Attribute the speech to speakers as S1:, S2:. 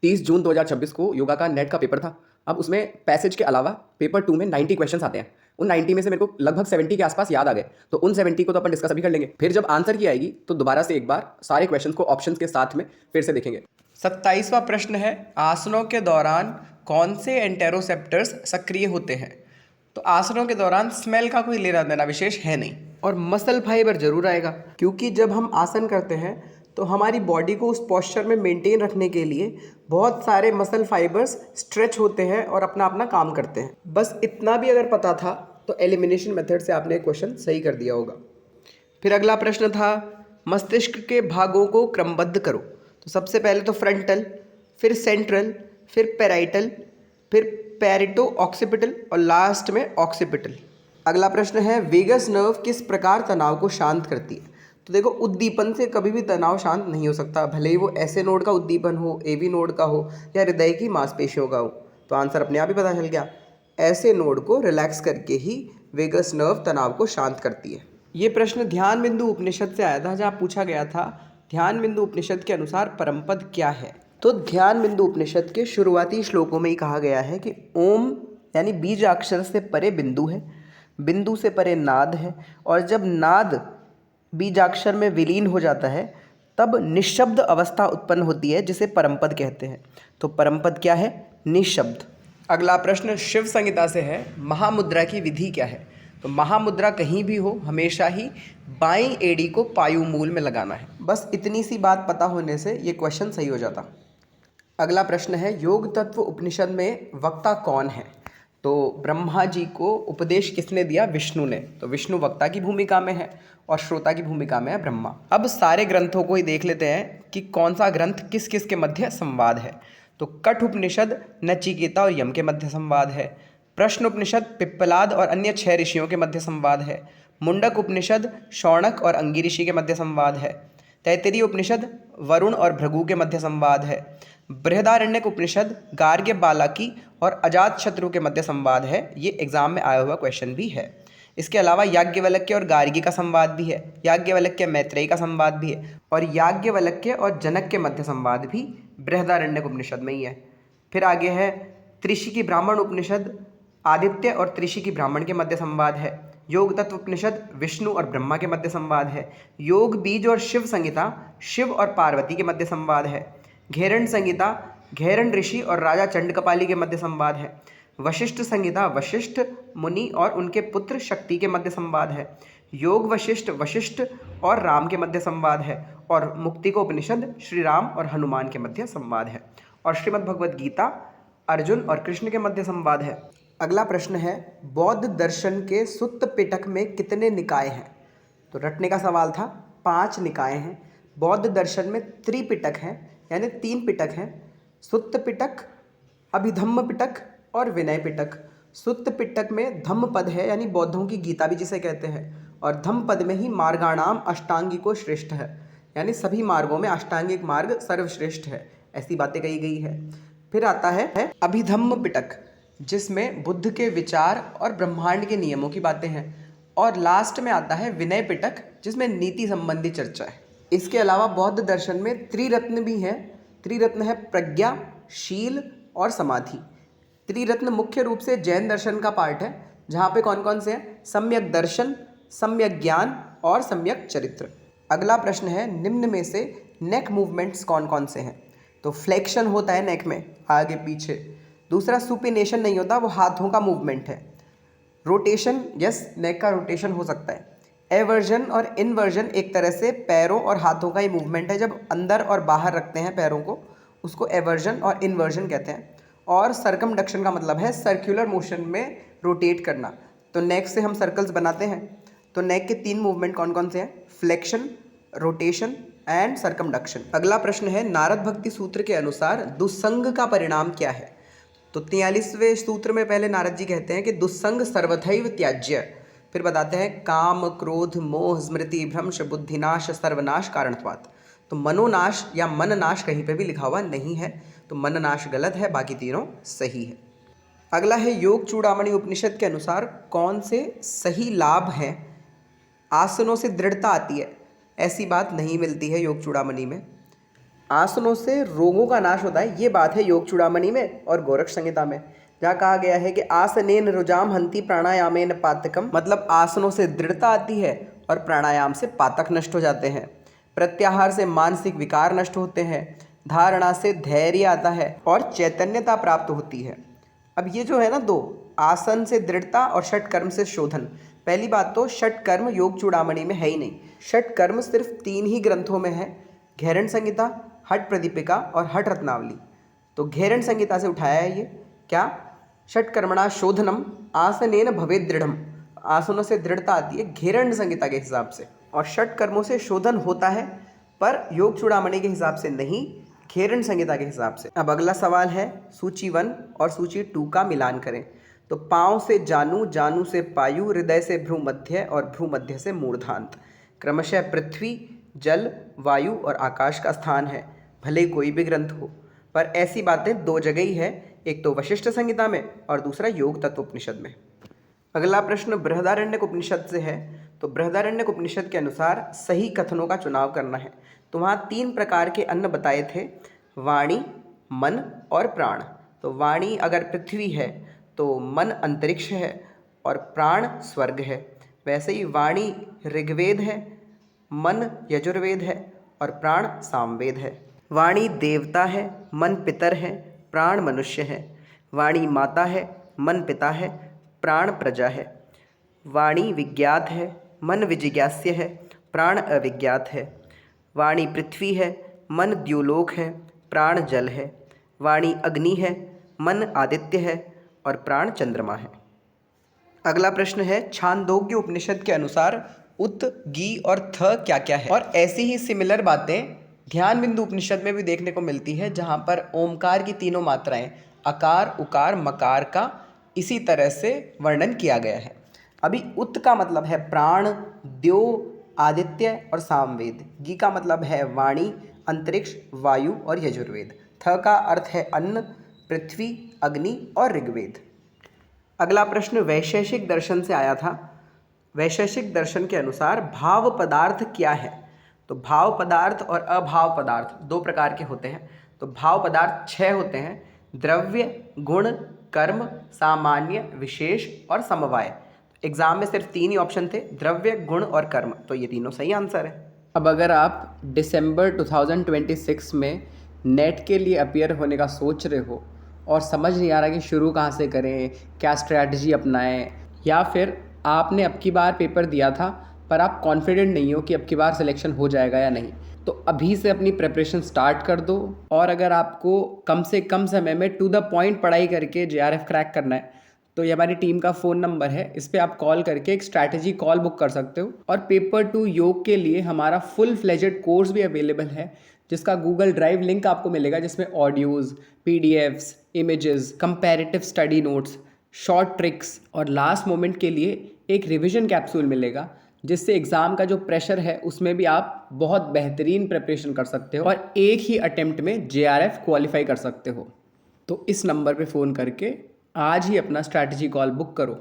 S1: 30 जून 2026 को योगा का नेट का पेपर था। अब उसमें पैसेज के अलावा पेपर 2 में 90 क्वेश्चंस आते हैं। उन 90 में से मेरे को लगभग 70 के आसपास याद आ गए, तो उन 70 को तो अपन डिस्कस अभी कर लेंगे। फिर जब आंसर की आएगी तो दोबारा से एक बार सारे क्वेश्चंस को ऑप्शंस के साथ में फिर से देखेंगे।
S2: 27वां प्रश्न है, आसनों के दौरान कौन से एंटेरोसेप्टर्स सक्रिय होते हैं? तो आसनों के दौरान स्मेल का कोई लेना देना विशेष है नहीं, और मसल फाइबर जरूर आएगा, क्योंकि जब हम आसन करते हैं तो हमारी बॉडी को उस पोस्चर में मेंटेन रखने के लिए बहुत सारे मसल फाइबर्स स्ट्रेच होते हैं और अपना अपना काम करते हैं। बस इतना भी अगर पता था तो एलिमिनेशन मेथड से आपने क्वेश्चन सही कर दिया होगा। फिर अगला प्रश्न था, मस्तिष्क के भागों को क्रमबद्ध करो। तो सबसे पहले तो फ्रंटल, फिर सेंट्रल, फिर पेराइटल, फिर पैरिटो ऑक्सीपिटल और लास्ट में ऑक्सीपिटल। अगला प्रश्न है, वेगस नर्व किस प्रकार तनाव को शांत करती है? तो देखो, उद्दीपन से कभी भी तनाव शांत नहीं हो सकता, भले ही वो ऐसे नोड का उद्दीपन हो, एवी नोड का हो या हृदय की मांसपेशियों का हो। तो आंसर अपने आप ही पता चल गया, ऐसे नोड को रिलैक्स करके ही वेगस नर्व तनाव को शांत करती है। ये प्रश्न ध्यान बिंदु उपनिषद से आया था, जहाँ पूछा गया था ध्यान बिंदु उपनिषद के अनुसार परमपद क्या है? तो ध्यान बिंदु उपनिषद के शुरुआती श्लोकों में ही कहा गया है कि ओम यानी बीज अक्षर से परे बिंदु है, बिंदु से परे नाद है, और जब नाद बीजाक्षर में विलीन हो जाता है तब निशब्द अवस्था उत्पन्न होती है, जिसे परमपद कहते हैं। तो परमपद क्या है? निशब्द। अगला प्रश्न शिव संहिता से है, महामुद्रा की विधि क्या है? तो महामुद्रा कहीं भी हो, हमेशा ही बाईं एड़ी को पायु मूल में लगाना है। बस इतनी सी बात पता होने से ये क्वेश्चन सही हो जाता। अगला प्रश्न है, योग तत्व उपनिषद में वक्ता कौन है? तो ब्रह्मा जी को उपदेश किसने दिया? विष्णु ने। तो विष्णु वक्ता की भूमिका में है और श्रोता की भूमिका में है ब्रह्मा। अब सारे ग्रंथों को ही देख लेते हैं कि कौन सा ग्रंथ किस किस के मध्य संवाद है। तो कठ उपनिषद नचिकेता और यम के मध्य संवाद है। प्रश्न उपनिषद पिप्पलाद और अन्य 6 ऋषियों के मध्य संवाद है। मुंडक उपनिषद शौनक और अंगी ऋषि के मध्य संवाद है। तैत्तिरीय उपनिषद वरुण और भृगु के मध्य संवाद है। बृहदारण्यक उपनिषद गार्ग्य बालाकी और अजातशत्रु के मध्य संवाद है। ये एग्जाम में आया हुआ क्वेश्चन भी है। इसके अलावा याज्ञवल्क्य और गार्गी का संवाद भी है, याज्ञवल्क्य मैत्रेयी का संवाद भी है, और याज्ञवल्क्य और जनक के मध्य संवाद भी बृहदारण्यक उपनिषद में ही है। फिर आगे है त्रिशिकी ब्राह्मण उपनिषद आदित्य और त्रिशिकी ब्राह्मण के मध्य संवाद है। योग तत्व उपनिषद विष्णु और ब्रह्मा के मध्य संवाद है। योग बीज और शिव संहिता शिव और पार्वती के मध्य संवाद है। घेरण संहिता घेरण ऋषि और राजा चंडकपाली के मध्य संवाद है। वशिष्ठ संहिता वशिष्ठ मुनि और उनके पुत्र शक्ति के मध्य संवाद है। योग वशिष्ठ वशिष्ठ और राम के मध्य संवाद है। और मुक्ति को उपनिषद श्री राम और हनुमान के मध्य संवाद है। और श्रीमद् भगवद गीता अर्जुन और कृष्ण के मध्य संवाद है। अगला प्रश्न है, बौद्ध दर्शन के सुत्त पिटक में कितने निकाय हैं? तो रटने का सवाल था। 5 निकाय हैं। बौद्ध दर्शन में त्रिपिटक हैं, यानी 3 पिटक हैं। सुत्त पिटक, अभिधम्म पिटक और विनय पिटक। सुत्त पिटक में धम्म पद है, यानी बौद्धों की गीता भी जिसे कहते हैं, और धम्म पद में ही मार्गाणाम अष्टांगिको श्रेष्ठ है, यानी सभी मार्गों में अष्टांगिक मार्ग सर्वश्रेष्ठ है, ऐसी बातें कही गई है। फिर आता है अभिधम्म पिटक, जिसमें बुद्ध के विचार और ब्रह्मांड के नियमों की बातें हैं। और लास्ट में आता है विनय पिटक, जिसमें नीति संबंधी चर्चा है। इसके अलावा बौद्ध दर्शन में त्रिरत्न भी हैं। त्रिरत्न है प्रज्ञा, शील और समाधि। त्रिरत्न मुख्य रूप से जैन दर्शन का पार्ट है, जहाँ पे कौन कौन से हैं? सम्यक दर्शन, सम्यक ज्ञान और सम्यक चरित्र। अगला प्रश्न है, निम्न में से नेक मूवमेंट्स कौन कौन से हैं? तो फ्लेक्शन होता है नेक में, आगे पीछे। दूसरा सुपिनेशन नहीं होता, वो हाथों का मूवमेंट है। रोटेशन, यस, नेक का रोटेशन हो सकता है। एवर्जन और इनवर्जन एक तरह से पैरों और हाथों का ही मूवमेंट है, जब अंदर और बाहर रखते हैं पैरों को, उसको एवर्जन और इनवर्जन कहते हैं। और सर्कमडक्शन का मतलब है सर्कुलर मोशन में रोटेट करना। तो नेक से हम सर्कल्स बनाते हैं। तो नेक के 3 मूवमेंट कौन कौन से हैं? Flexion, rotation and circumduction. अगला प्रश्न है, नारद भक्ति सूत्र के अनुसार दुस्संग का परिणाम क्या है? तो 43वें सूत्र में पहले नारद जी कहते हैं कि दुस्संग सर्वथैव त्याज्य। फिर बताते हैं काम क्रोध मोह स्मृति भ्रंश बुद्धिनाश सर्वनाश कारणत्वात्। तो मनोनाश या मननाश कहीं पे भी लिखा हुआ नहीं है, तो मननाश गलत है, बाकी तीनों सही है। अगला है, योग चूड़ामणि उपनिषद के अनुसार कौन से सही लाभ हैं? आसनों से दृढ़ता आती है, ऐसी बात नहीं मिलती है योग चूड़ामणि में। आसनों से रोगों का नाश होता है, ये बात है योग चूड़ामणि में और गोरख संहिता में, जहाँ कहा गया है कि आसनेन रुजाम हंति प्राणायामेन पातकम, मतलब आसनों से दृढ़ता आती है और प्राणायाम से पातक नष्ट हो जाते हैं। प्रत्याहार से मानसिक विकार नष्ट होते हैं, धारणा से धैर्य आता है और चैतन्यता प्राप्त होती है। अब ये जो है ना दो, आसन से दृढ़ता और षट कर्म से शोधन, पहली बात तो षट कर्म योग चूड़ामणि में है ही नहीं। षट कर्म सिर्फ 3 ही ग्रंथों में है, घेरण संहिता, हठ प्रदीपिका और हठ रत्नावली। तो घेरण संहिता से उठाया है ये क्या, षट कर्मणा शोधनम आसनेन भवेद दृढ़म, आसनों से दृढ़ता आती है घेरण संहिता के हिसाब से, और षट कर्मों से शोधन होता है पर योग चूड़ामणि के हिसाब से नहीं, घेरण संहिता के हिसाब से। अब अगला सवाल है सूची 1 और सूची 2 का मिलान करें। तो पाँव से जानू, जानू से पायु, हृदय से भ्रूमध्य और भ्रूमध्य से मूर्धांत, क्रमशः पृथ्वी, जल, वायु और आकाश का स्थान है, भले कोई भी ग्रंथ हो। पर ऐसी बातें 2 जगह ही है, एक तो वशिष्ठ संहिता में और दूसरा योग तत्व उपनिषद में। अगला प्रश्न बृहदारण्यक उपनिषद से है। तो बृहदारण्यक उपनिषद के अनुसार सही कथनों का चुनाव करना है। तो वहाँ 3 प्रकार के अन्न बताए थे, वाणी, मन और प्राण। तो वाणी अगर पृथ्वी है तो मन अंतरिक्ष है और प्राण स्वर्ग है। वैसे ही वाणी ऋग्वेद है, मन यजुर्वेद है और प्राण सामवेद है। वाणी देवता है, मन पितर है, प्राण मनुष्य है। वाणी माता है, मन पिता है, प्राण प्रजा है। वाणी विज्ञात है, मन विजिज्ञास्य है, प्राण अविज्ञात है। वाणी पृथ्वी है, मन द्युलोक है, प्राण जल है। वाणी अग्नि है, मन आदित्य है और प्राण चंद्रमा है। अगला प्रश्न है छांदोग्य उपनिषद के अनुसार उत, गी और थ क्या क्या है। और ऐसी ही सिमिलर बातें ध्यान बिंदु उपनिषद में भी देखने को मिलती है, जहाँ पर ओमकार की तीनों मात्राएं अकार, उकार, मकार का इसी तरह से वर्णन किया गया है। अभी उत का मतलब है प्राण, द्यो, आदित्य और सामवेद। गी का मतलब है वाणी, अंतरिक्ष, वायु और यजुर्वेद। थ का अर्थ है अन्न, पृथ्वी, अग्नि और ऋग्वेद। अगला प्रश्न वैशेषिक दर्शन से आया था। वैशेषिक दर्शन के अनुसार भाव पदार्थ क्या है। तो भाव पदार्थ और अभाव पदार्थ 2 प्रकार के होते हैं। तो भाव पदार्थ 6 होते हैं, द्रव्य, गुण, कर्म, सामान्य, विशेष और समवाय। एग्जाम में सिर्फ 3 ही ऑप्शन थे, द्रव्य, गुण और कर्म, तो ये तीनों सही आंसर है।
S1: अब अगर आप दिसंबर 2026 में नेट के लिए अपीयर होने का सोच रहे हो और समझ नहीं आ रहा कि शुरू कहाँ से करें, क्या स्ट्रैटेजी अपनाएं, या फिर आपने अब की बार पेपर दिया था पर आप कॉन्फिडेंट नहीं हो कि अब की बार सिलेक्शन हो जाएगा या नहीं, तो अभी से अपनी प्रिपरेशन स्टार्ट कर दो। और अगर आपको कम से कम समय में टू द पॉइंट पढ़ाई करके JRF क्रैक करना है, तो ये हमारी टीम का फ़ोन नंबर है, इस पर आप कॉल करके एक स्ट्रैटेजी कॉल बुक कर सकते हो। और पेपर 2 योग के लिए हमारा फुल फ्लेजेड कोर्स भी अवेलेबल है, जिसका गूगल ड्राइव लिंक आपको मिलेगा, जिसमें audios, PDFs, images, comparative study notes, short tricks और लास्ट मोमेंट के लिए एक रिवीजन कैप्सूल मिलेगा, जिससे एग्ज़ाम का जो प्रेशर है उसमें भी आप बहुत बेहतरीन प्रिपरेशन कर सकते हो और एक ही अटेम्प्ट में JRF क्वालिफाई कर सकते हो। तो इस नंबर पे फ़ोन करके आज ही अपना स्ट्रैटेजी कॉल बुक करो।